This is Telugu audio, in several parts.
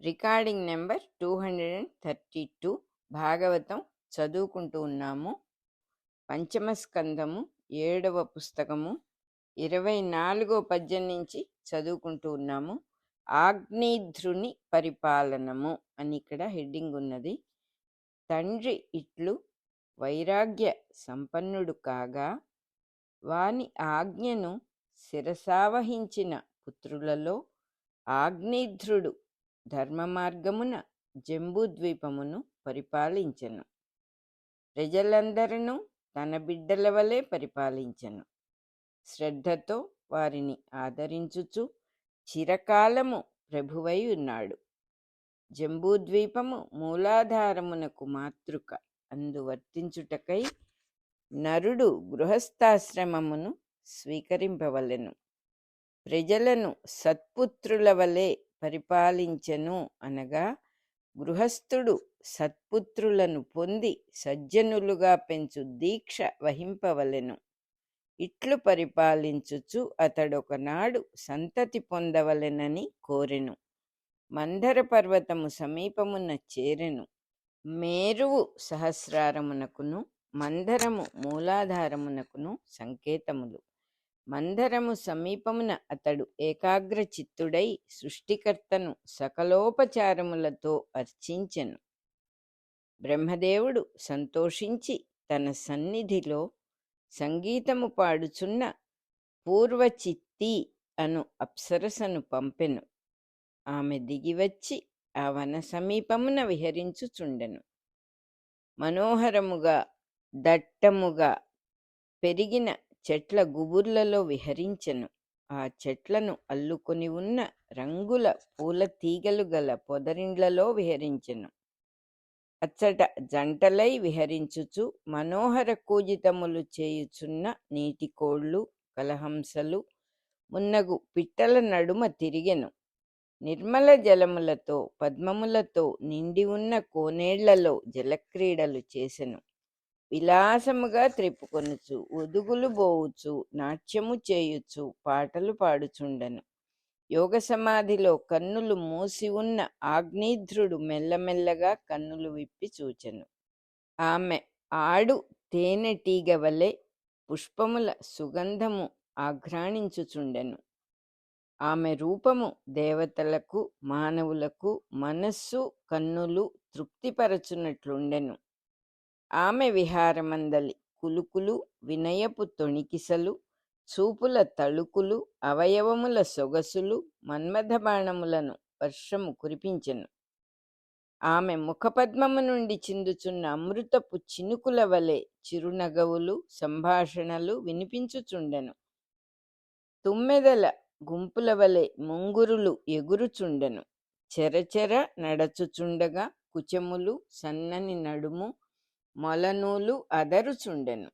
రికార్డింగ్ నెంబర్ 232 భాగవతం చదువుకుంటూ ఉన్నాము. పంచమ స్కందము 7వ పుస్తకము 24వ పద్యం నుంచి చదువుకుంటూ ఉన్నాము. ఆగ్నేధ్రుని పరిపాలనము అని ఇక్కడ హెడ్డింగ్ ఉన్నది. తండ్రి ఇట్లు వైరాగ్య సంపన్నుడు కాగా వాని ఆజ్ఞను శిరసావహించిన పుత్రులలో ఆగ్నేధ్రుడు ధర్మ మార్గమున జంబూద్వీపమును పరిపాలించెను. ప్రజలందరూ తన బిడ్డల వలె పరిపాలించెను. శ్రద్ధతో వారిని ఆదరించుచు చిరకాలము ప్రభువై ఉన్నాడు. జంబూద్వీపము మూలాధారమునకు మాతృక అందు వర్తించుటకై నరుడు గృహస్థాశ్రమమును స్వీకరింపవలెను. ప్రజలను సత్పుత్రుల వలె పరిపాలించెను అనగా గృహస్థుడు సత్పుత్రులను పొంది సజ్జనులుగా పెంచు దీక్ష వహింపవలెను. ఇట్లు పరిపాలించుచు అతడొకనాడు సంతతి పొందవలెనని కోరెను. మందర పర్వతము సమీపమున చేరెను. మేరువు సహస్రారమునకును మందరము మూలాధారమునకును సంకేతములు. మందరము సమీపమున అతడు ఏకాగ్ర చిత్తుడై సృష్టికర్తను సకలోపచారములతో అర్చించెను. బ్రహ్మదేవుడు సంతోషించి తన సన్నిధిలో సంగీతము పాడుచున్న పూర్వచిత్తి అను అప్సరసను పంపెను. ఆమె దిగివచ్చి ఆ వన సమీపమున విహరించుచుండెను. మనోహరముగా దట్టముగా పెరిగిన చెట్ల గుబుర్లలో విహరించెను. ఆ చెట్లను అల్లుకొని ఉన్న రంగుల పూల తీగలు గల పొదరిండ్లలో విహరించెను. అచ్చట జంటలై విహరించుచు మనోహర కూజితములు చేయుచున్న నీటి కోళ్ళు, కలహంసలు మున్నగు పిట్టల నడుమ తిరిగెను. నిర్మల జలములతో పద్మములతో నిండి ఉన్న కోనేళ్లలో జలక్రీడలు చేసెను. విలాసముగా త్రిప్పుకొనుచు ఒదుగులు బోవుచు నాట్యము చేయుచు పాటలు పాడుచుండెను. యోగ సమాధిలో కన్నులు మూసి ఉన్న ఆగ్నేధ్రుడు మెల్లమెల్లగా కన్నులు విప్పి చూచెను. ఆమె ఆడు తేనెటీగ వలె పుష్పముల సుగంధము ఆఘ్రాణించుచుండెను. ఆమె రూపము దేవతలకు మానవులకు మనస్సు కన్నులు తృప్తిపరచునట్లుండెను. ఆమె విహారమందలి కులుకులు, వినయపు తొణికిసలు, చూపుల తళుకులు, అవయవముల సొగసులు మన్మథ బాణములను వర్షము కురిపించెను. ఆమె ముఖపద్మము నుండి చిందుచున్న అమృతపు చినుకుల వలె చిరునగవులు సంభాషణలు వినిపించుచుండెను. తుమ్మెదల గుంపుల వలె ముంగురులు ఎగురుచుండెను. చెరచెర నడచుచుండగా కుచములు, సన్నని నడుము, మొలనూలు అదరుచుండెను.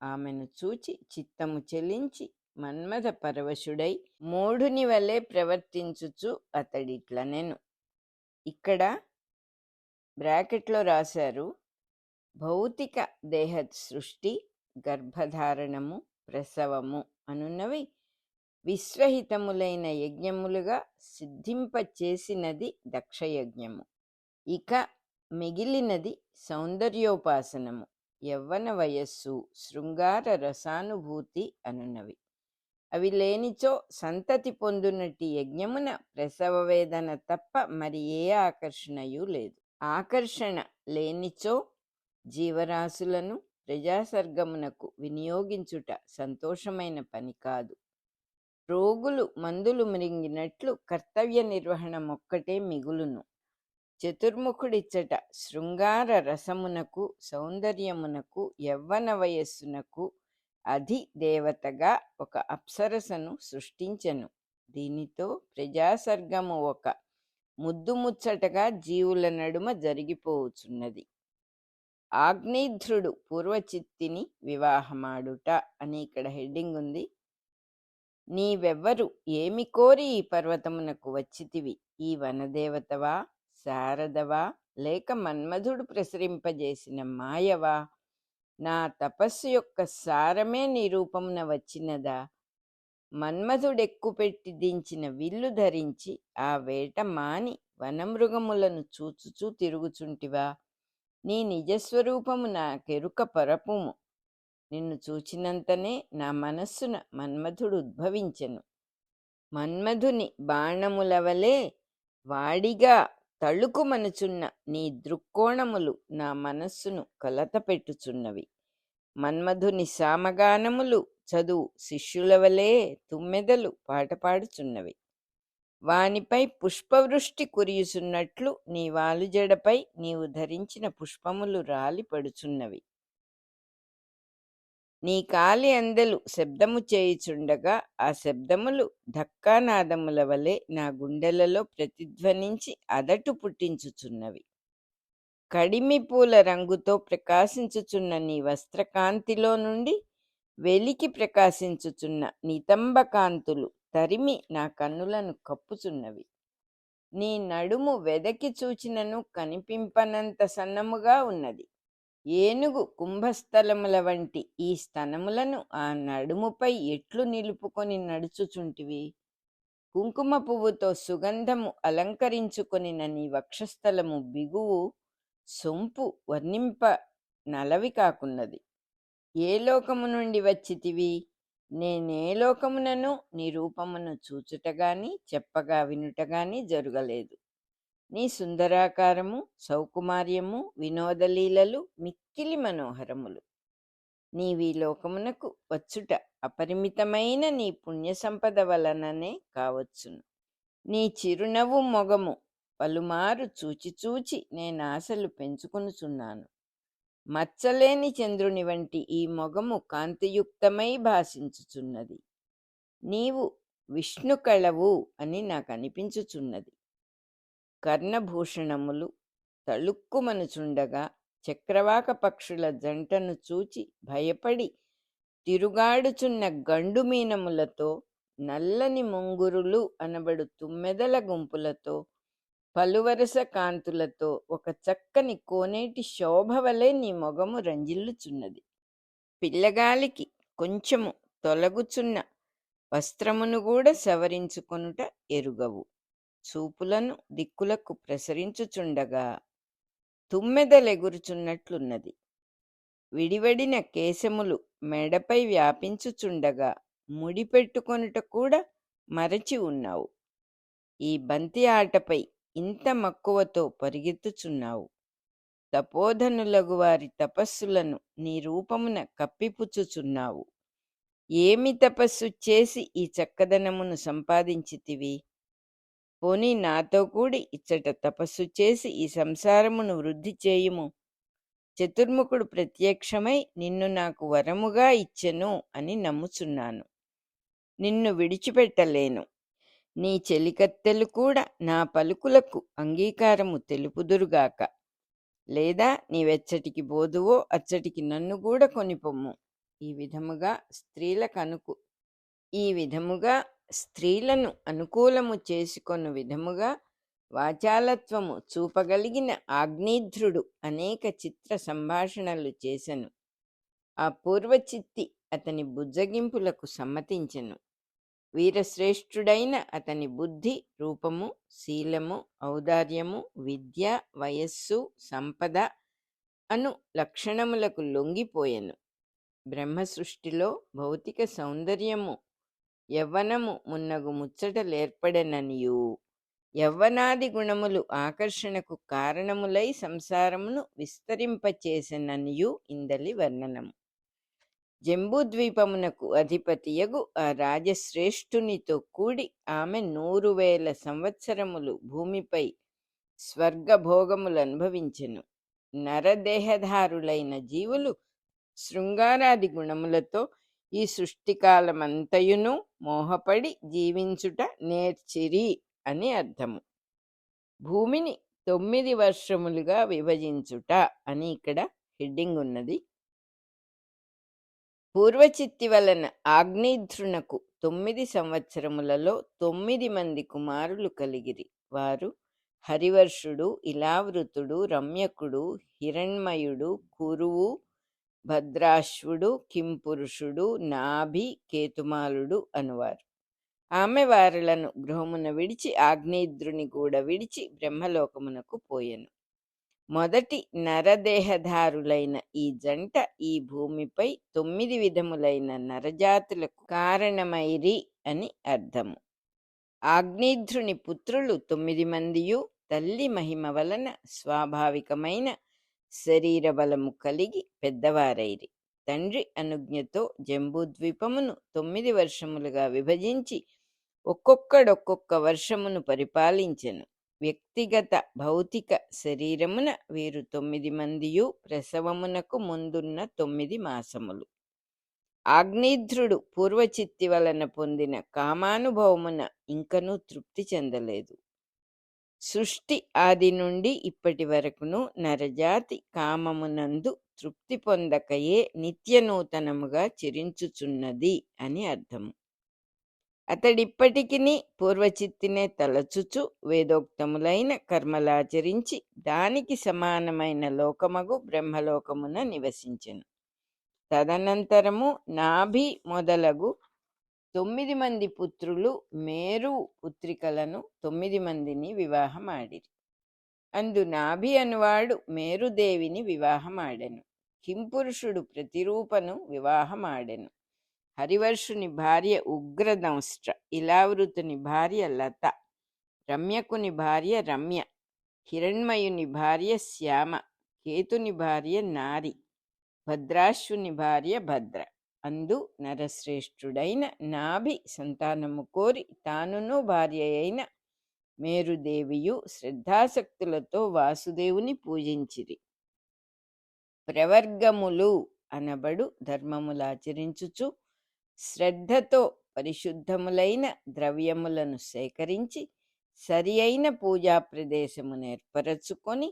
ఆమెను చూచి చిత్తము చెలించి మన్మథ పరవశుడై మూఢుని వలె ప్రవర్తించుచు అతడిట్లనెను. ఇక్కడ బ్రాకెట్లో రాశారు, భౌతిక దేహ సృష్టి, గర్భధారణము, ప్రసవము అనున్నవి విశ్వహితములైన యజ్ఞములుగా సిద్ధింపచేసినది దక్షయజ్ఞము. ఇక మిగిలినది సౌందర్యోపాసనము, యవ్వన వయస్సు, శృంగార రసానుభూతి అనున్నవి. అవి లేనిచో సంతతి పొందునట్టి యజ్ఞమున ప్రసవ వేదన తప్ప మరి ఏ ఆకర్షణయూ లేదు. ఆకర్షణ లేనిచో జీవరాశులను ప్రజాసర్గమునకు వినియోగించుట సంతోషమైన పని కాదు. రోగులు మందులు మృంగినట్లు కర్తవ్య నిర్వహణ మొక్కటే మిగులును. చతుర్ముఖుడిచ్చట శృంగార రసమునకు, సౌందర్యమునకు, యవ్వన వయస్సునకు అధిదేవతగా ఒక అప్సరసను సృష్టించెను. దీనితో ప్రజాసర్గము ఒక ముద్దుముచ్చటగా జీవుల నడుమ జరిగిపోవచ్చున్నది. ఆగ్నేధ్రుడు పూర్వచిత్తిని వివాహమాడుట అని ఇక్కడ హెడ్డింగ్ ఉంది. నీవెవ్వరు, ఏమి కోరి ఈ పర్వతమునకు వచ్చితివి? ఈ వనదేవతవా, శారదవా, లేక మన్మధుడు ప్రసరింపజేసిన మాయవా? నా తపస్సు యొక్క సారమే నీ రూపమున వచ్చినదా? మన్మధుడెక్కుపెట్టి దించిన విల్లు ధరించి ఆ వేట మాని వనమృగములను చూచుచూ తిరుగుచుంటివా? నీ నిజస్వరూపము నాకెరుక పరపుము. నిన్ను చూచినంతనే నా మనస్సున మన్మధుడు ఉద్భవించెను. మన్మధుని బాణములవలే వాడిగా తళుకుమనుచున్న నీ దృక్కోణములు నా మనస్సును కలతపెట్టుచున్నవి. మన్మధుని సామగానములు చదువు శిష్యులవలే తుమ్మెదలు పాట పాడుచున్నవి. వానిపై పుష్పవృష్టి కురియుచున్నట్లు నీ వాలుజడపై నీవు ధరించిన పుష్పములు రాలి పడుచున్నవి. నీ కాలి అందెలు శబ్దము చేయుచుండగా ఆ శబ్దములు ధక్కానాదముల వలె నా గుండెలలో ప్రతిధ్వనించి అదటు పుట్టించుచున్నవి. కడిమి పూల రంగుతో ప్రకాశించుచున్న నీ వస్త్రకాంతిలో నుండి వెలికి ప్రకాశించుచున్న నితంబకాంతులు తరిమి నా కన్నులను కప్పుచున్నవి. నీ నడుము వెదకి చూచినను కనిపింపనంత సన్నముగా ఉన్నది. ఏనుగు కుంభస్థలముల వంటి ఈ స్తనములను ఆ నడుముపై ఎట్లు నిలుపుకొని నడుచుచుంటివి? కుంకుమ పువ్వుతో సుగంధము అలంకరించుకొనిన నీ వక్షస్థలము బిగువు సొంపు వర్ణింప నలవి కాకున్నది. ఏ లోకము నుండి వచ్చితివి? నేనే లోకమునను నీ రూపమును చూచుటగాని చెప్పగా వినుటగాని జరుగలేదు. నీ సుందరాకారము సౌకుమార్యము వినోదలీలలు మిక్కిలి మనోహరములు. నీవీ లోకమునకు వచ్చుట అపరిమితమైన నీ పుణ్య సంపద వలననే కావచ్చును. నీ చిరునవ్వు మొగము పలుమారు చూచి చూచి నేనాశలు పెంచుకొనుచున్నాను. మచ్చలేని చంద్రుని వంటి ఈ మొగము కాంతియుక్తమై భాషించుచున్నది. నీవు విష్ణు కళవు అని నాకు అనిపించుచున్నది. కర్ణభూషణములు తళుక్కుమనుచుండగా చక్రవాక పక్షుల జంటను చూచి భయపడి తిరుగాడుచున్న గండు మీనములతో నల్లని ముంగురులు అనబడు తుమ్మెదల గుంపులతో పలువరస కాంతులతో ఒక చక్కని కోనేటి శోభ వలె నీ మొగము రంజిల్లుచున్నది. పిల్లగాలికి కొంచెము తొలగుచున్న వస్త్రమును కూడా సవరించుకొనుట ఎరుగవు. చూపులను దిక్కులకు ప్రసరించుచుండగా తుమ్మెదలెగురుచున్నట్లున్నది. విడివడిన కేశములు మెడపై వ్యాపించుచుండగా ముడిపెట్టుకొనుట కూడా మరచి ఉన్నావు. ఈ బంతి ఆటపై ఇంత మక్కువతో పరిగెత్తుచున్నావు. తపోధనులగు వారి తపస్సులను నీ రూపమున కప్పిపుచ్చుచున్నావు. ఏమి తపస్సు చేసి ఈ చక్కదనమును సంపాదించితివి? పోనీ నాతో కూడి ఇచ్చట తపస్సు చేసి ఈ సంసారమును వృద్ధి చేయుము. చతుర్ముఖుడు ప్రత్యక్షమై నిన్ను నాకు వరముగా ఇచ్చెను అని నమ్ముచున్నాను. నిన్ను విడిచిపెట్టలేను. నీ చెలికత్తెలు కూడా నా పలుకులకు అంగీకారము తెలుపుదురుగాక. లేదా నీవెచ్చటికి బోదువో అచ్చటికి నన్ను కూడా కొనిపొమ్ము. ఈ విధముగా స్త్రీలను అనుకూలము చేసుకొను విధముగా వాచాలత్వము చూపగలిగిన ఆగ్నేధ్రుడు అనేక చిత్ర సంభాషణలు చేసెను. ఆ పూర్వచిత్తి అతని బుజ్జగింపులకు సమ్మతించెను. వీరశ్రేష్ఠుడైన అతని బుద్ధి, రూపము, శీలము, ఔదార్యము, విద్య, వయస్సు, సంపద అను లక్షణములకు లొంగిపోయెను. బ్రహ్మ సృష్టిలో భౌతిక సౌందర్యము యవ్వనము మున్నగు ముచ్చటలేర్పడెననియు యవ్వనాది గుణములు ఆకర్షణకు కారణములై సంసారమును విస్తరింపచేసెననియు ఇందలి వర్ణనము. జంబూద్వీపమునకు అధిపతియగు ఆ రాజశ్రేష్ఠునితో కూడి ఆమె 100,000 సంవత్సరములు భూమిపై స్వర్గభోగములు అనుభవించెను. నరదేహధారులైన జీవులు శృంగారాది గుణములతో ఈ సృష్టికాలమంతయును మోహపడి జీవించుట నేర్చిరి అని అర్థము. భూమిని 9 వర్షములుగా విభజించుట అని ఇక్కడ హెడ్డింగ్ ఉన్నది. పూర్వచిత్తి వలన ఆగ్నేధ్రునకు 9 సంవత్సరములలో 9 మంది కుమారులు కలిగిరి. వారు హరివర్షుడు, ఇలావృతుడు, రమ్యకుడు, హిరణ్మయుడు, కురువు, భద్రాశ్వుడు, కింపురుషుడు, నాభి, కేతుమాలుడు అనువారు. ఆమె వారలను గృహమున విడిచి ఆగ్నేయుద్రుని కూడా విడిచి బ్రహ్మలోకమునకు పోయెను. మొదటి నరదేహధారులైన ఈ జంట ఈ భూమిపై 9 విధములైన నరజాతులకు కారణమైరి అని అర్థము. ఆగ్నేయుద్రుని పుత్రులు 9 మందియు తల్లి మహిమ వలన స్వాభావికమైన శరీర బలము కలిగి పెద్దవారైరి. తండ్రి అనుజ్ఞతో జంబూద్వీపమును 9 వర్షములుగా విభజించి ఒక్కొక్క వర్షమును పరిపాలించెను. వ్యక్తిగత భౌతిక శరీరమున వీరు 9 మందియు ప్రసవమునకు ముందున్న 9 మాసములు. ఆగ్నేయుద్రుడు పూర్వచిత్తి వలన పొందిన కామానుభవమున ఇంకనూ తృప్తి చెందలేదు. సృష్టి ఆది నుండి ఇప్పటి వరకును నరజాతి కామమునందు తృప్తి పొందకయే నిత్యనూతనముగా చిరించుచున్నది అని అర్థము. అతడిప్పటికిని పూర్వచిత్తినే తలచుచు వేదోక్తములైన కర్మలాచరించి దానికి సమానమైన లోకమగు బ్రహ్మలోకమున నివసించెను. తదనంతరము నాభి మొదలగు 9 మంది పుత్రులు మేరు పుత్రికలను 9 మందిని వివాహమాడిరి. అందు నాభి అనువాడు మేరుదేవిని వివాహమాడెను. కింపురుషుడు ప్రతిరూపను వివాహమాడెను. హరివర్షుని భార్య ఉగ్రదంష్ట్ర, ఇలావృతుని భార్య లత, రమ్యకుని భార్య రమ్య, హిరణ్మయుని భార్య శ్యామ, కేతుని భార్య నారి, భద్రాశ్వుని భార్య భద్ర. అందు నరశ్రేష్ఠుడైన నాభి సంతానము కోరి తానును భార్య అయిన మేరుదేవియు శ్రద్ధాసక్తులతో వాసుదేవుని పూజించిరి. ప్రవర్గములు అనబడు ధర్మములాచరించుచు శ్రద్ధతో పరిశుద్ధములైన ద్రవ్యములను సేకరించి సరి అయిన పూజా ప్రదేశమును ఏర్పరచుకొని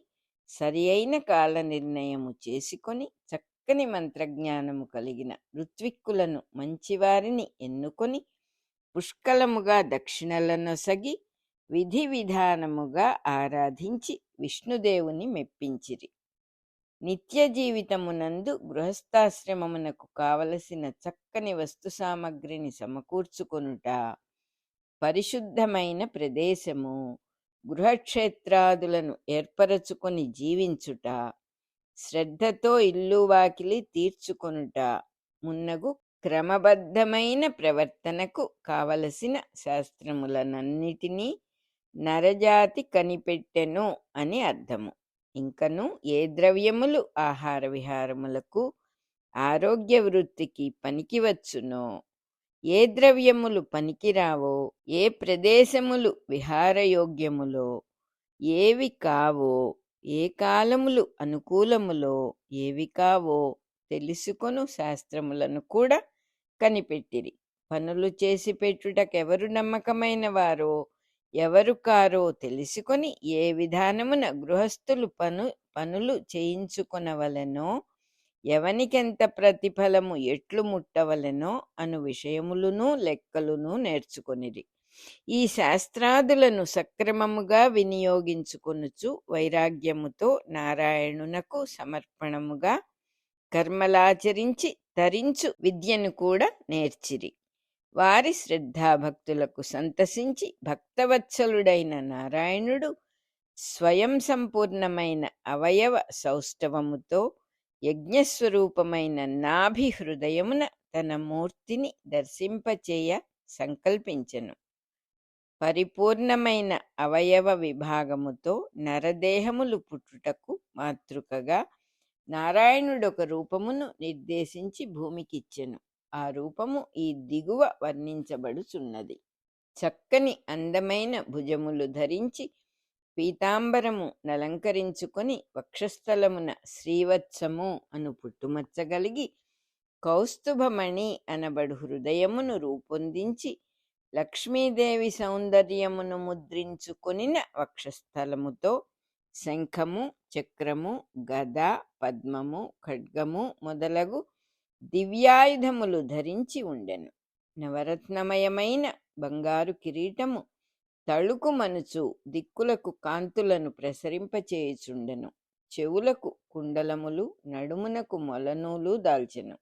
సరి అయిన కాల నిర్ణయము చేసుకొని చక్కని మంత్రజ్ఞానము కలిగిన ఋత్విక్కులను మంచివారిని ఎన్నుకొని పుష్కలముగా దక్షిణలనొసగి విధి విధానముగా ఆరాధించి విష్ణుదేవుని మెప్పించిరి. నిత్య జీవితమునందు గృహస్థాశ్రమమునకు కావలసిన చక్కని వస్తు సామగ్రిని సమకూర్చుకొనుట, పరిశుద్ధమైన ప్రదేశము, గృహక్షేత్రాదులను ఏర్పరచుకొని జీవించుట, శ్రద్ధతో ఇల్లు వాకిలి తీర్చుకొనుట మున్నగు క్రమబద్ధమైన ప్రవర్తనకు కావలసిన శాస్త్రములనన్నిటినీ నరజాతి కనిపెట్టెను అని అర్థము. ఇంకను ఏ ద్రవ్యములు ఆహార విహారములకు ఆరోగ్య వృత్తికి పనికివచ్చునో, ఏ ద్రవ్యములు పనికిరావో, ఏ ప్రదేశములు విహారయోగ్యములో, ఏవి కావో, ఏ కాలములు అనుకూలములో, ఏవి కావో తెలుసుకొను శాస్త్రములను కూడా కనిపెట్టిరి. పనులు చేసి పెట్టుటకెవరు నమ్మకమైన వారో ఎవరు కారో తెలుసుకొని ఏ విధానమున గృహస్థులు పనులు చేయించుకొనవలెనో, ఎవనికెంత ప్రతిఫలము ఎట్లు ముట్టవలెనో అను విషయములను లెక్కలును నేర్చుకొనిరి. ఈ శాస్త్రాదులను సక్రమముగా వినియోగించుకొనుచు వైరాగ్యముతో నారాయణునకు సమర్పణముగా కర్మలాచరించి తరించు విద్యను కూడా నేర్చిరి. వారి శ్రద్ధాభక్తులకు సంతసించి భక్తవత్సలుడైన నారాయణుడు స్వయం సంపూర్ణమైన అవయవ సౌష్ఠవముతో యజ్ఞస్వరూపమైన నాభి హృదయమున తన మూర్తిని దర్శింపచేయ సంకల్పించెను. పరిపూర్ణమైన అవయవ విభాగముతో నరదేహములు పుట్టుటకు మాతృకగా నారాయణుడొక రూపమును నిర్దేశించి భూమికిచ్చెను. ఆ రూపము ఈ దిగువ వర్ణించబడుచున్నది. చక్కని అందమైన భుజములు ధరించి పీతాంబరము నలంకరించుకొని వక్షస్థలమున శ్రీవత్సము అను పుట్టుమచ్చగలిగి కౌస్తుభమణి అనబడు హృదయమును రూపొందించి లక్ష్మీదేవి సౌందర్యమును ముద్రించుకొనిన వక్షస్థలముతో శంఖము, చక్రము, గద, పద్మము, ఖడ్గము మొదలగు దివ్యాయుధములు ధరించి ఉండెను. నవరత్నమయమైన బంగారు కిరీటము తళుకు మనుచు దిక్కులకు కాంతులను ప్రసరింపచేయుచుండెను. చెవులకు కుండలములు, నడుమునకు మొలనూలు దాల్చెను.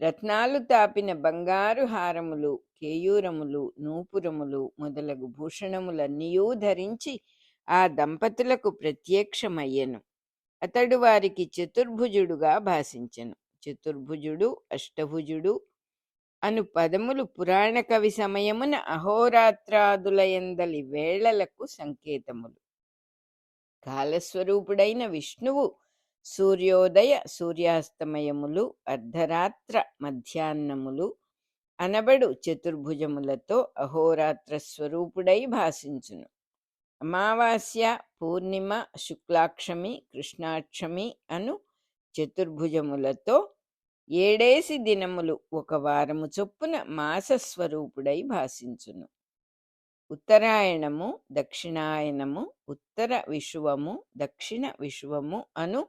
రత్నాలు తాపిన బంగారు హారములు కేయూరములు నూపురములు మొదలగు భూషణములన్నీయూ ధరించి ఆ దంపతులకు ప్రత్యక్షమయ్యెను. అతడు వారికి చతుర్భుజుడుగా భాషించెను. చతుర్భుజుడు అష్టభుజుడు అను పదములు పురాణ కవి సమయమున అహోరాత్రాదులయందలి వేళలకు సంకేతములు. కాలస్వరూపుడైన విష్ణువు సూర్యోదయ సూర్యాస్తమయములు అర్ధరాత్ర మధ్యాహ్నములు అనబడు చతుర్భుజములతో అహోరాత్ర స్వరూపుడై భాషించును. అమావాస్య పూర్ణిమ శుక్లాక్షమి కృష్ణాక్షమి అను చతుర్భుజములతో ఏడేసి దినములు ఒక వారము చొప్పున మాసస్వరూపుడై భాషించును. ఉత్తరాయణము దక్షిణాయనము ఉత్తర విషువము దక్షిణ విషువము అను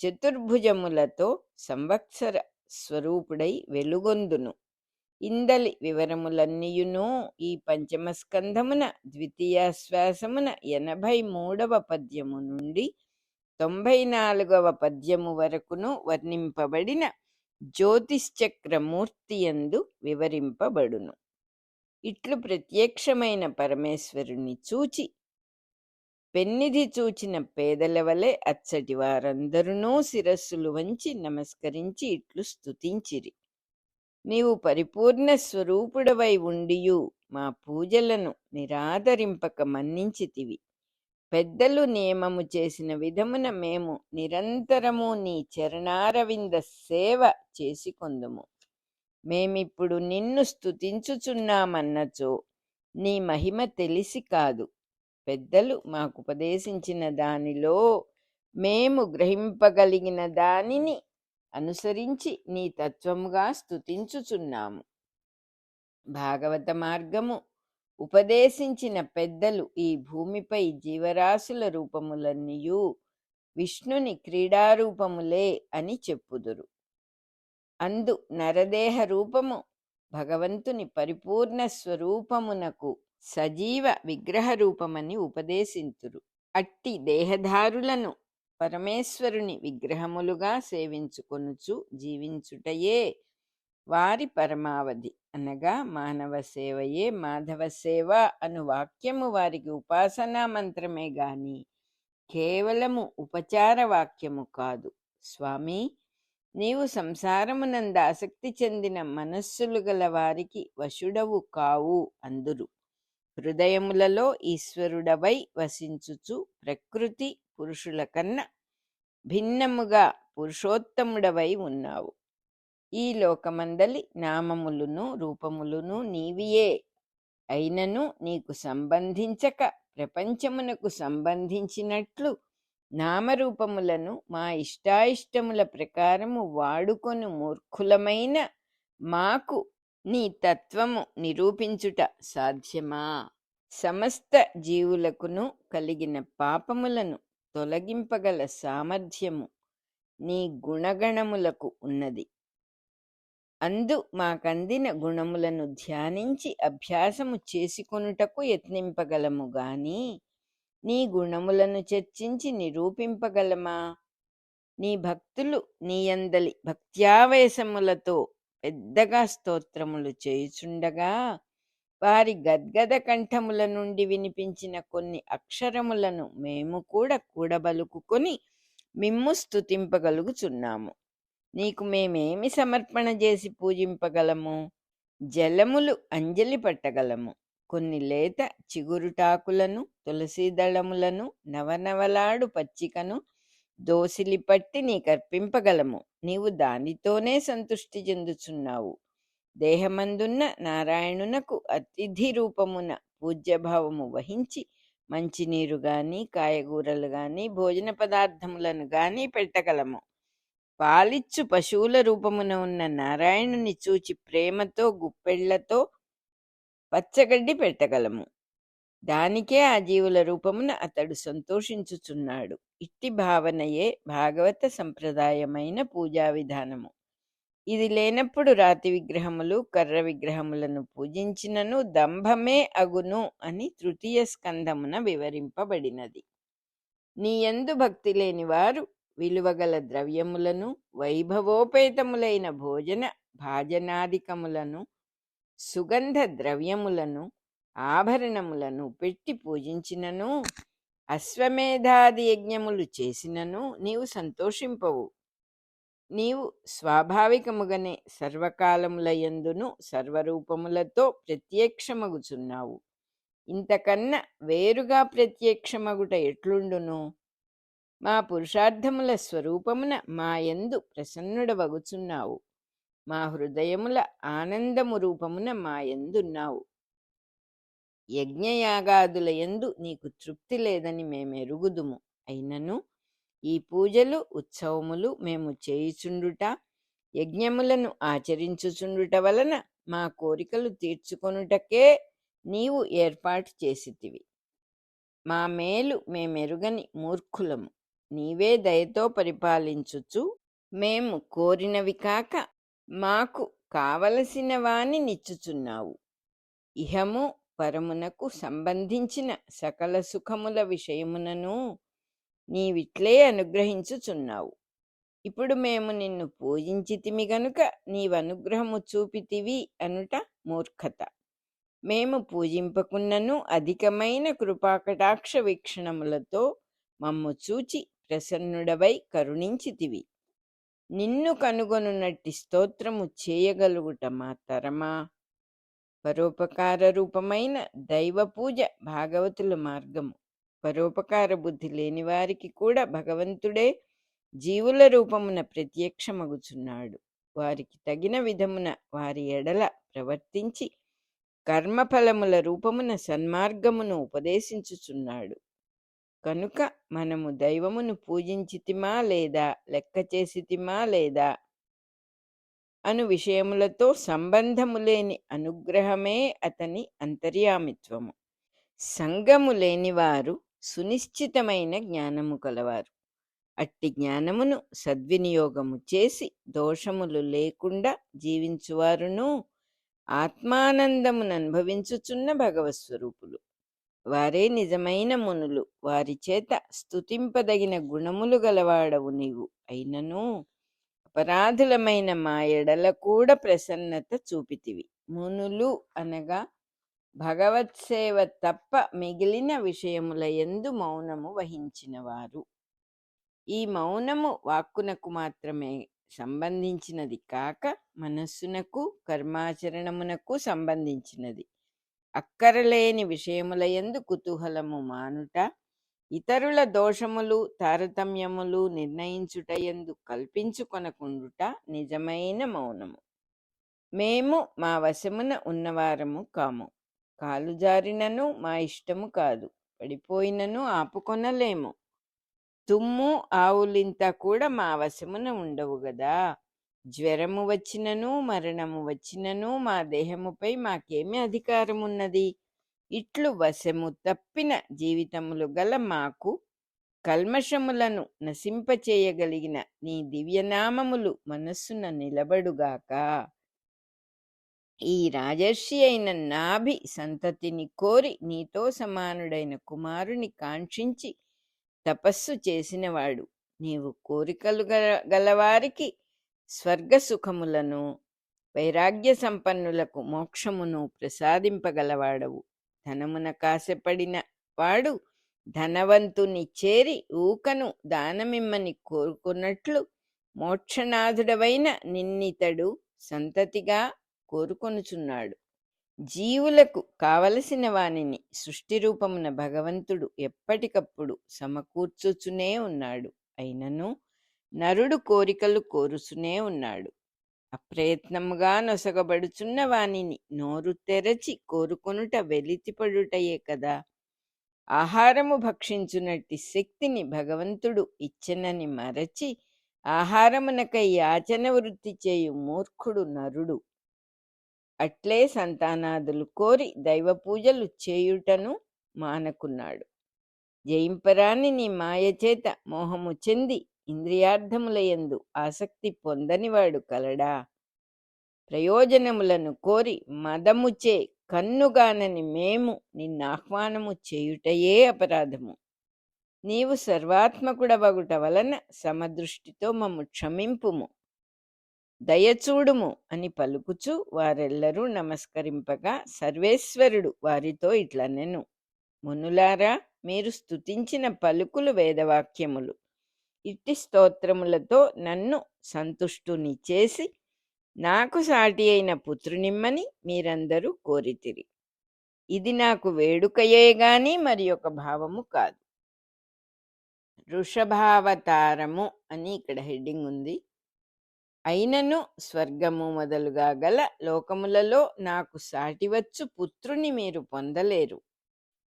చతుర్భుజములతో సంవత్సర స్వరూపుడై వెలుగొందును. ఇందలి వివరములన్నీయును ఈ పంచమస్కంధమున ద్వితీయాశ్వాసమున 83వ పద్యము నుండి 94వ పద్యము వరకును వర్ణింపబడిన జ్యోతిశ్చక్రమూర్తియందు వివరింపబడును. ఇట్లు ప్రత్యక్షమైన పరమేశ్వరుని చూచి పెన్నిధి చూచిన పేదల వలె అచ్చటి వారందరునూ శిరస్సులు వంచి నమస్కరించి ఇట్లు స్తుతించిరి. నీవు పరిపూర్ణ స్వరూపుడవై ఉండియు మా పూజలను నిరాదరింపక మన్నించితివి. పెద్దలు నియమము చేసిన విధమున మేము నిరంతరము నీ చరణారవింద సేవ చేసికొందుము. మేమిప్పుడు నిన్ను స్తుతించుచున్నామన్నచో నీ మహిమ తెలిసి కాదు. పెద్దలు మాకుపదేశించిన దానిలో మేము గ్రహింపగలిగిన దానిని అనుసరించి నీ తత్వముగా స్తుతించుచున్నాము. భాగవత మార్గము ఉపదేశించిన పెద్దలు ఈ భూమిపై జీవరాశుల రూపములన్నీయు విష్ణుని క్రీడారూపములే అని చెప్పుదురు. అందు నరదేహ రూపము భగవంతుని పరిపూర్ణ స్వరూపమునకు సజీవ విగ్రహ రూపమని ఉపదేశింతురు. అట్టి దేహధారులను పరమేశ్వరుని విగ్రహములుగా సేవించుకొనుచు జీవించుటయే వారి పరమావధి. అనగా మానవ సేవయే మాధవ సేవ అను వాక్యము వారికి ఉపాసనా మంత్రమే గాని కేవలము ఉపచార వాక్యము కాదు. స్వామి, నీవు సంసారమునంద ఆసక్తి చెందిన మనస్సులు గల వారికి వశుడవు కావు అందురు. హృదయములలో ఈశ్వరుడవై వసించుచు ప్రకృతి పురుషుల కన్నా భిన్నముగా పురుషోత్తముడవై ఉన్నావు. ఈ లోకమందలి నామములును రూపములును నీవియే అయినను నీకు సంబంధించక ప్రపంచమునకు సంబంధించినట్లు నామరూపములను మా ఇష్టాయిష్టముల ప్రకారము వాడుకొను మూర్ఖులమైన మాకు నీ తత్వము నిరూపించుట సాధ్యమా? సమస్త జీవులకును కలిగిన పాపములను తొలగింపగల సామర్థ్యము నీ గుణగణములకు ఉన్నది. అందు మాకందిన గుణములను ధ్యానించి అభ్యాసము చేసుకొనుటకు యత్నింపగలము గాని నీ గుణములను చర్చించి నిరూపింపగలమా? నీ భక్తులు నీయందలి భక్త్యావేశములతో పెద్దగా స్తోత్రములు చేయుచుండగా వారి గద్గద కంఠముల నుండి వినిపించిన కొన్ని అక్షరములను మేము కూడా కూడబలుకుకొని మిమ్ము స్తుతింపగలుగుచున్నాము. నీకు మేమేమి సమర్పణ చేసి పూజింపగలము? జలములు అంజలి పట్టగలము. కొన్ని లేత చిగురుటాకులను తులసీదళములను నవనవలాడు పచ్చికను దోసిలి పట్టి నీకర్పింపగలము. నీవు దానితోనే సంతుష్టి చెందుచున్నావు. దేహమందున్న నారాయణునకు అతిథి రూపమున పూజ్యభావము వహించి మంచినీరు గాని కాయగూరలు గాని భోజన పదార్థములను గాని పెట్టగలము. పాలిచ్చు పశువుల రూపమున ఉన్న నారాయణుని చూచి ప్రేమతో గుప్పెళ్లతో పచ్చగడ్డి పెట్టగలము. దానికే ఆ జీవుల రూపమున అతడు సంతోషించుచున్నాడు. ఇట్టి భావనయే భాగవత సంప్రదాయమైన పూజా విధానము. ఇది లేనప్పుడు రాతి విగ్రహములు కర్ర విగ్రహములను పూజించినను దంభమే అగును అని తృతీయ స్కంధమున వివరింపబడినది. నీయందు భక్తి లేని వారు విలువగల ద్రవ్యములను వైభవోపేతములైన భోజన భాజనాదికములను సుగంధ ద్రవ్యములను ఆభరణములను పెట్టి పూజించినను అశ్వమేధాది యజ్ఞములు చేసినను నీవు సంతోషింపవు. నీవు స్వాభావికముగానే సర్వకాలములయందును సర్వరూపములతో ప్రత్యక్షమగుచున్నావు. ఇంతకన్నా వేరుగా ప్రత్యక్షమగుట ఎట్లుండును? మా పురుషార్థముల స్వరూపమున మా యందు ప్రసన్నుడవగుచున్నావు. మా హృదయముల ఆనందము రూపమున మా యందున్నావు. యజ్ఞయాగాదుల యందు నీకు తృప్తి లేదని మేమెరుగుదుము. అయినను ఈ పూజలు ఉత్సవములు మేము చేయుచుండుట, యజ్ఞములను ఆచరించుచుండుట వలన మా కోరికలు తీర్చుకొనుటకే నీవు ఏర్పాటు చేసితివి. మా మేలు మేమెరుగని మూర్ఖులము. నీవే దయతో పరిపాలించుచు మేము కోరినవి కాక మాకు కావలసిన వాని నిచ్చుచున్నావు. ఇహము పరమునకు సంబంధించిన సకల సుఖముల విషయమునను నీవిట్లే అనుగ్రహించుచున్నావు. ఇప్పుడు మేము నిన్ను పూజించితిమి గనుక నీవనుగ్రహము చూపితివి అనుట మూర్ఖత. మేము పూజింపకున్నను అధికమైన కృపాకటాక్ష వీక్షణములతో మమ్ము చూచి ప్రసన్నుడవై కరుణించితివి. నిన్ను కనుగొనున్నట్టి స్తోత్రము చేయగలుగుట మా తరమా? పరోపకార రూపమైన దైవ పూజ భాగవతుల మార్గము. పరోపకార బుద్ధి లేని వారికి కూడా భగవంతుడే జీవుల రూపమున ప్రత్యక్షమగుచున్నాడు. వారికి తగిన విధమున వారి ఎడల ప్రవర్తించి కర్మఫలముల రూపమున సన్మార్గమును ఉపదేశించుచున్నాడు. కనుక మనము దైవమును పూజించితిమా లేదా, లెక్క చేసితిమా లేదా అను విషయములతో సంబంధము లేని అనుగ్రహమే అతని అంతర్యామిత్వము. సంగము లేనివారు సునిశ్చితమైన జ్ఞానము కలవారు. అట్టి జ్ఞానమును సద్వినియోగము చేసి దోషములు లేకుండా జీవించువారును ఆత్మానందమును అనుభవించుచున్న భగవత్స్వరూపులు. వారే నిజమైన మునులు. వారి చేత స్తుతింపదగిన గుణములు గలవాడవు నీవు. అయినను అపరాధులమైన మా ఎడల కూడా ప్రసన్నత చూపితివి. మునులు అనగా భగవత్సేవ తప్ప మిగిలిన విషయముల యందు మౌనము వహించినవారు. ఈ మౌనము వాక్కునకు మాత్రమే సంబంధించినది కాక మనస్సునకు కర్మాచరణమునకు సంబంధించినది. అక్కరలేని విషయముల యందు కుతూహలము మానుట, ఇతరుల దోషములు తారతమ్యములు నిర్ణయించుటయందు కల్పించుకొనకుండుట నిజమైన మౌనము. మేము మా వశమున ఉన్నవారము కాము. కాలు జారినను మా ఇష్టము కాదు. పడిపోయినను ఆపుకొనలేము. తుమ్ము ఆవులింత కూడా మా వశమున ఉండవు గదా. జ్వరము వచ్చినను మరణము వచ్చినను మా దేహముపై మాకేమి అధికారమున్నది? ఇట్లు వశము తప్పిన జీవితములు గల మాకు కల్మషములను నశింపచేయగలిగిన నీ దివ్యనామములు మనస్సున నిలబడుగాక. ఈ రాజర్షి అయిన నాభి సంతతిని కోరి నీతో సమానుడైన కుమారుని కాంక్షించి తపస్సు చేసినవాడు. నీవు కోరికలు గలవారికి స్వర్గ సుఖములను, వైరాగ్య సంపన్నులకు మోక్షమును ప్రసాదింపగలవాడవు. ధనమున కాశపడిన వాడు ధనవంతుని చేరి ఊకను దానమిమ్మని కోరుకున్నట్లు మోక్షనాథుడవైన నిన్నితడు సంతతిగా కోరుకొనుచున్నాడు. జీవులకు కావలసిన వానిని సృష్టి రూపమున భగవంతుడు ఎప్పటికప్పుడు సమకూర్చుచునే ఉన్నాడు. అయినను నరుడు కోరికలు కోరుచునే ఉన్నాడు. అప్రయత్నముగా నొసగబడుచున్న వానిని నోరు తెరచి కోరుకొనుట వెలితిపడుటయే కదా. ఆహారము భక్షించునట్టి శక్తిని భగవంతుడు ఇచ్చెనని మరచి ఆహారమునకై యాచన వృత్తి చేయు మూర్ఖుడు నరుడు. అట్లే సంతానాదులు కోరి దైవ పూజలు చేయుటను మానకున్నాడు. జయింపరాని నీ మాయచేత మోహము చెంది ఇంద్రియార్థములయందు ఆసక్తి పొందనివాడు కలడా. ప్రయోజనములను కోరి మదముచే కన్నుగానని మేము నిన్నాహ్వానము చేయుటయే అపరాధము. నీవు సర్వాత్మకుడవగుట వలన సమదృష్టితో మమ్ము క్షమింపుము. దయచూడుము అని పలుకుచు వారెల్లరూ నమస్కరింపగా సర్వేశ్వరుడు వారితో ఇట్లనెను: మునులారా, మీరు స్తుతించిన పలుకులు వేదవాక్యములు. ఇట్టి స్తోత్రములతో నన్ను సంతుష్టుని చేసి నాకు సాటి అయిన పుత్రునిమ్మని మీరందరూ కోరితిరి. ఇది నాకు వేడుకయే గాని మరి ఒక భావము కాదు. వృషభావతారము అని ఇక్కడ హెడ్డింగ్ ఉంది. అయినను స్వర్గము మొదలుగా గల లోకములలో నాకు సాటివచ్చు పుత్రుని మీరు పొందలేరు.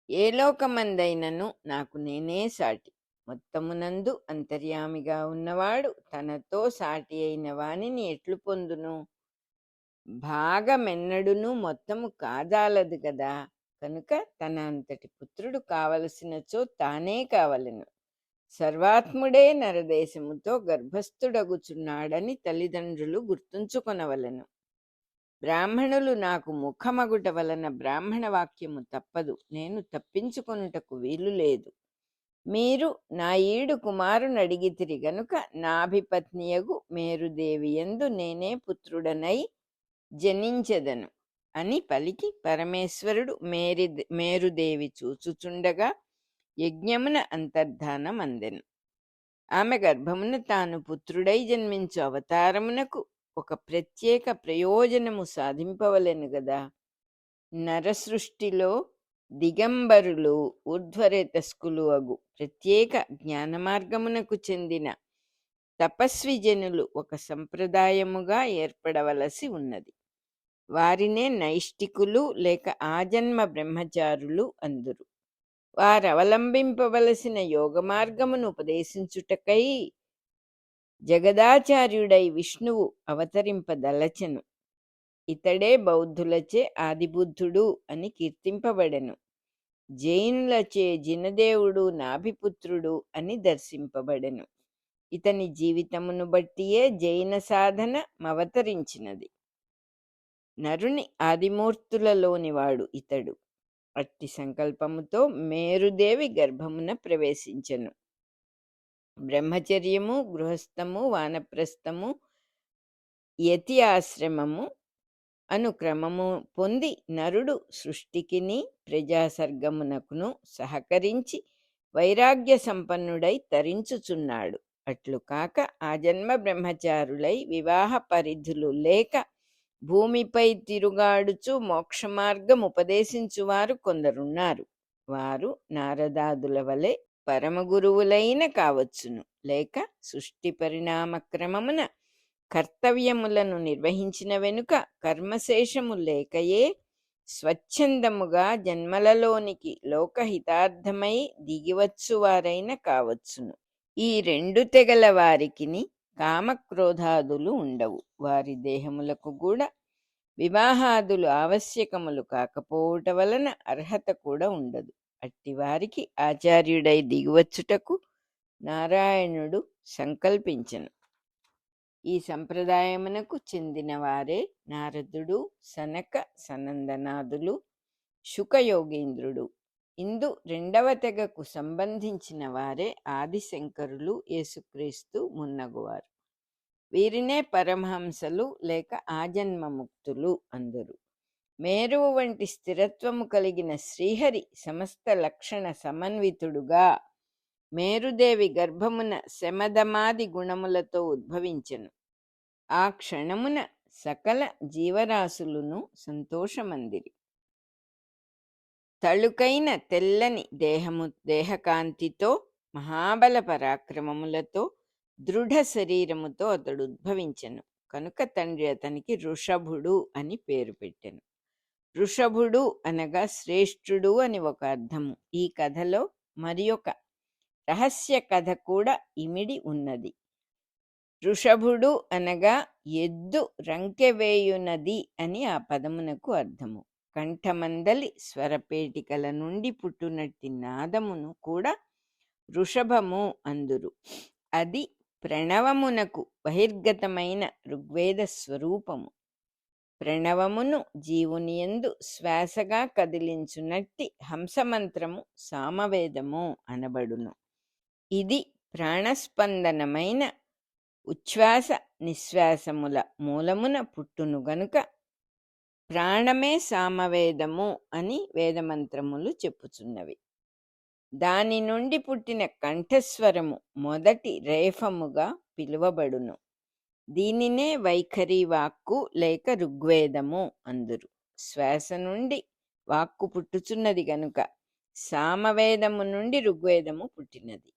ఏ లోకమందైనను నాకు నేనే సాటి. మొత్తమునందు అంతర్యామిగా ఉన్నవాడు తనతో సాటి అయిన వానిని ఎట్లు పొందును? భాగమెన్నడును మొత్తము కాదాలదు గదా. కనుక తన అంతటి పుత్రుడు కావలసినచో తానే కావలెను. సర్వాత్ముడే నరదేశముతో గర్భస్థుడగుచున్నాడని తల్లిదండ్రులు గుర్తుంచుకొనవలెను. బ్రాహ్మణులు నాకు ముఖమగుట వలన బ్రాహ్మణ వాక్యము తప్పదు. నేను తప్పించుకొనుటకు వీలు లేదు. మీరు నా ఈడు కుమారునడిగితిరి గనుక నాభిపత్నియగు మేరుదేవియందు నేనే పుత్రుడనై జనించెదను అని పలికి పరమేశ్వరుడు మేరుదేవి చూచుచుండగా యజ్ఞమున అంతర్ధానమందెను. ఆమె గర్భమున తాను పుత్రుడై జన్మించు అవతారమునకు ఒక ప్రత్యేక ప్రయోజనము సాధింపవలెను గదా. నరసృష్టిలో దిగంబరులు ఊర్ధ్వరేతస్కులు అగు ప్రత్యేక జ్ఞానమార్గమునకు చెందిన తపస్వి జనులు ఒక సంప్రదాయముగా ఏర్పడవలసి ఉన్నది. వారినే నైష్టికులు లేక ఆజన్మ బ్రహ్మచారులు అందురు. వారవలంబింపవలసిన యోగ మార్గమును ఉపదేశించుటకై జగదాచార్యుడై విష్ణువు అవతరింపదలచెను. ఇతడే బౌద్ధులచే ఆదిబుద్ధుడు అని కీర్తింపబడెను. జైనులచే జినదేవుడు నాభిపుత్రుడు అని దర్శింపబడెను. ఇతని జీవితమును బట్టియే జైన సాధన అవతరించినది. నరుని ఆదిమూర్తులలోనివాడు ఇతడు. అట్టి సంకల్పముతో మేరుదేవి గర్భమున ప్రవేశించెను. బ్రహ్మచర్యము, గృహస్థము, వానప్రస్థము, యతి ఆశ్రమము అను క్రమము పొంది నరుడు సృష్టికిని ప్రజాసర్గమునకును సహకరించి వైరాగ్య సంపన్నుడై తరించుచున్నాడు. అట్లు కాక ఆజన్మ బ్రహ్మచారులై వివాహ పరిధులు లేక భూమిపై తిరుగాడుచు మోక్షమార్గం ఉపదేశించువారు కొందరున్నారు. వారు నారదాదుల వలె పరమగురువులైన కావచ్చును, లేక సృష్టి పరిణామ క్రమమున కర్తవ్యములను నిర్వహించిన వెనుక కర్మశేషము లేకయే స్వచ్ఛందముగా జన్మలలోనికి లోకహితార్థమై దిగివచ్చువారైన కావచ్చును. ఈ రెండు తెగల వారికిని కామక్రోధాదులు ఉండవు. వారి దేహములకు కూడా వివాహాదులు ఆవశ్యకములు కాకపోవుట వలన అర్హత కూడా ఉండదు. అట్టి వారికి ఆచార్యుడై దిగువచ్చుటకు నారాయణుడు సంకల్పించెను. ఈ సంప్రదాయమునకు చెందిన వారే నారదుడు, సనక సనందనాదులు, శుకయోగీంద్రుడు. ఇందు రెండవ తెగకు సంబంధించిన వారే ఆదిశంకరులు, యేసుక్రీస్తు మున్నగువారు. వీరినే పరమహంసలు లేక ఆజన్మముక్తులు అందరు. మేరువు వంటి స్థిరత్వము కలిగిన శ్రీహరి సమస్త లక్షణ సమన్వితుడుగా మేరుదేవి గర్భమున శమదమాది గుణములతో ఉద్భవించెను. ఆ క్షణమున సకల జీవరాశులను సంతోషమందిరి. తళుకైన తెల్లని దేహకాంతితో మహాబల పరాక్రమములతో దృఢ శరీరముతో అతడు ఉద్భవించెను. కనుక తండ్రి అతనికి వృషభుడు అని పేరు పెట్టెను. వృషభుడు అనగా శ్రేష్ఠుడు అని ఒక అర్థము. ఈ కథలో మరి ఒక రహస్య కథ కూడా ఇమిడి ఉన్నది. వృషభుడు అనగా ఎద్దు రంకెవేయునది అని ఆ పదమునకు అర్థము. కంఠమందలి స్వరపేటికల నుండి పుట్టునట్టి నాదమును కూడా వృషభము అందురు. అది ప్రణవమునకు బహిర్గతమైన ఋగ్వేద స్వరూపము. ప్రణవమును జీవునియందు శ్వాసగా కదిలించునట్టి హంసమంత్రము సామవేదము అనబడును. ఇది ప్రాణస్పందనమైన ఉచ్ఛ్వాస నిశ్వాసముల మూలమున పుట్టును గనుక ప్రాణమే సామవేదము అని వేదమంత్రములు చెప్పుచున్నవి. దాని నుండి పుట్టిన కంఠస్వరము మొదటి రేఫముగా పిలువబడును. దీనినే వైఖరి వాక్కు లేక ఋగ్వేదము అందురు. శ్వాస నుండి వాక్కు పుట్టుచున్నది గనుక సామవేదము నుండి ఋగ్వేదము పుట్టినది.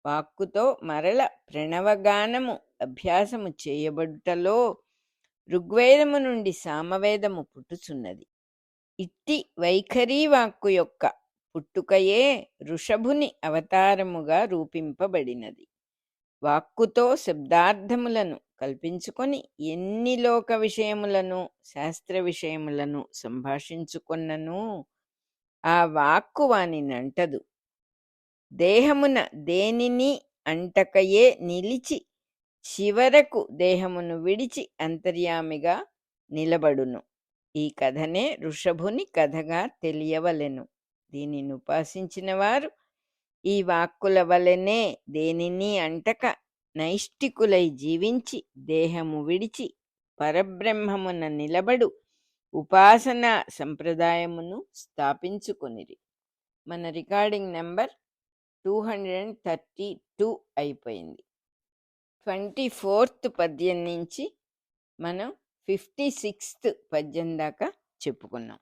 వాక్కుతో మరల ప్రణవగానము అభ్యాసము చేయబడుటలో ఋగ్వేదము నుండి సామవేదము పుట్టుచున్నది. ఇట్టి వైఖరీ వాక్కు యొక్క పుట్టుకయే ఋషభుని అవతారముగా రూపింపబడినది. వాక్కుతో శబ్దార్థములను కల్పించుకొని ఎన్ని లోక విషయములను శాస్త్ర విషయములను సంభాషించుకొన్నను ఆ వాక్కు వానినంటదు. దేహమున దేనిని అంటకయే నిలిచి చివరకు దేహమును విడిచి అంతర్యామిగా నిలబడును. ఈ కథనే ఋషభుని కథగా తెలియవలెను. దీనిని ఉపాసించిన వారు ఈ వాక్కుల వలెనే దేనిని అంటక నైష్టికులై జీవించి దేహము విడిచి పరబ్రహ్మమున నిలబడు ఉపాసనా సంప్రదాయమును స్థాపించుకొనిరి. మన రికార్డింగ్ నెంబర్ 232 అయిపోయింది. 24th పద్యం నుంచి మనం 56th పద్యం దాకా చెప్పుకున్నాం.